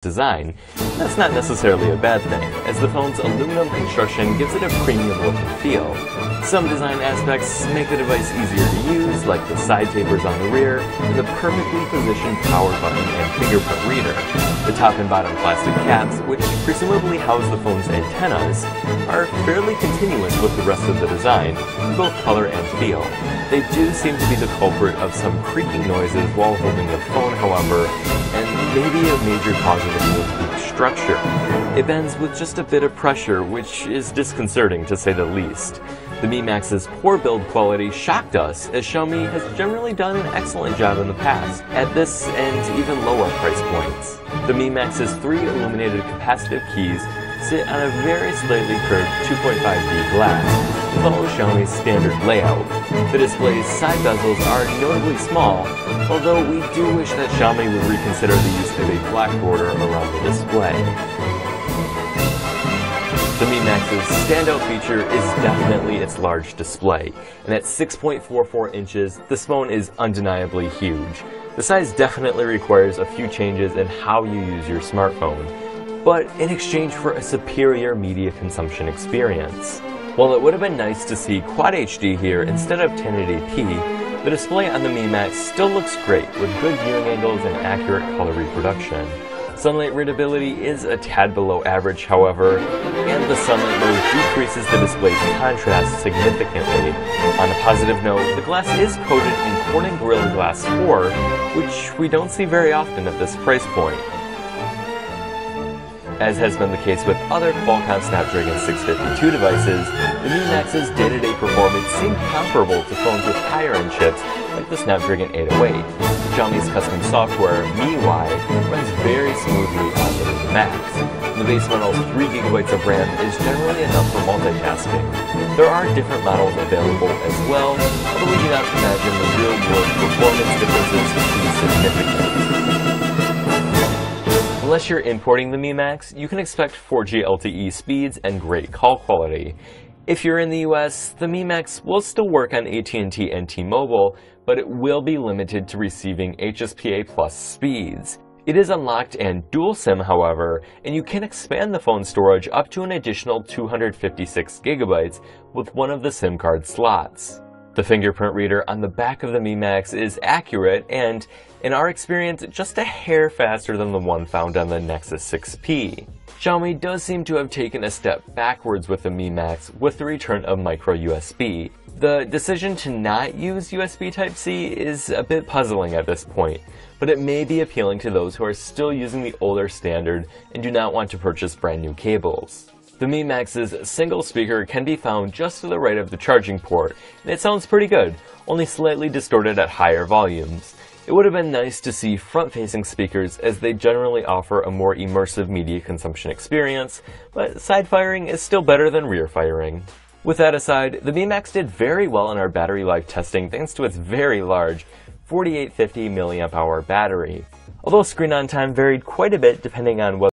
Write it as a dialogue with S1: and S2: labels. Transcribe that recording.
S1: design. That's not necessarily a bad thing, as the phone's aluminum construction gives it a premium look and feel. Some design aspects make the device easier to use, like the side tapers on the rear, and the perfectly positioned power button and fingerprint reader. The top and bottom plastic caps, which presumably house the phone's antennas, are fairly continuous with the rest of the design, in both color and feel. They do seem to be the culprit of some creaking noises while holding the phone, however, and maybe a major cause of the weak structure. It bends with just a bit of pressure, which is disconcerting to say the least. The Mi Max's poor build quality shocked us, as Xiaomi has generally done an excellent job in the past, at this and even lower price points. The Mi Max's 3 illuminated capacitive keys sit on a very slightly curved 2.5D glass, and follow Xiaomi's standard layout. The display's side bezels are notably small, although we do wish that Xiaomi would reconsider the use of a black border around the display. The Mi Max's standout feature is definitely its large display, and at 6.44 inches, this phone is undeniably huge. The size definitely requires a few changes in how you use your smartphone, but in exchange for a superior media consumption experience. While it would have been nice to see Quad HD here instead of 1080p, the display on the Mi Max still looks great with good viewing angles and accurate color reproduction. Sunlight readability is a tad below average, however, and the sunlight mode decreases the display's contrast significantly. On a positive note, the glass is coated in Corning Gorilla Glass 4, which we don't see very often at this price point. As has been the case with other Qualcomm Snapdragon 652 devices, the Mi Max's day-to-day performance seemed comparable to phones with higher-end chips like the Snapdragon 808. Xiaomi's custom software, MIUI, runs very smoothly on the Mi Max. The base model's 3GB of RAM is generally enough for multitasking. There are different models available as well, although we do not imagine the real-world performance differences to be significant. Unless you're importing the Mi Max, you can expect 4G LTE speeds and great call quality. If you're in the US, the Mi Max will still work on AT&T and T-Mobile, but it will be limited to receiving HSPA Plus speeds. It is unlocked and dual SIM, however, and you can expand the phone storage up to an additional 256GB with one of the SIM card slots. The fingerprint reader on the back of the Mi Max is accurate and, in our experience, just a hair faster than the one found on the Nexus 6P. Xiaomi does seem to have taken a step backwards with the Mi Max with the return of micro USB. The decision to not use USB Type-C is a bit puzzling at this point, but it may be appealing to those who are still using the older standard and do not want to purchase brand new cables. The Mi Max's single speaker can be found just to the right of the charging port, and it sounds pretty good, only slightly distorted at higher volumes. It would have been nice to see front-facing speakers, as they generally offer a more immersive media consumption experience, but side firing is still better than rear firing. With that aside, the Mi Max did very well in our battery life testing thanks to its very large 4850 mAh battery. Although screen on time varied quite a bit depending on whether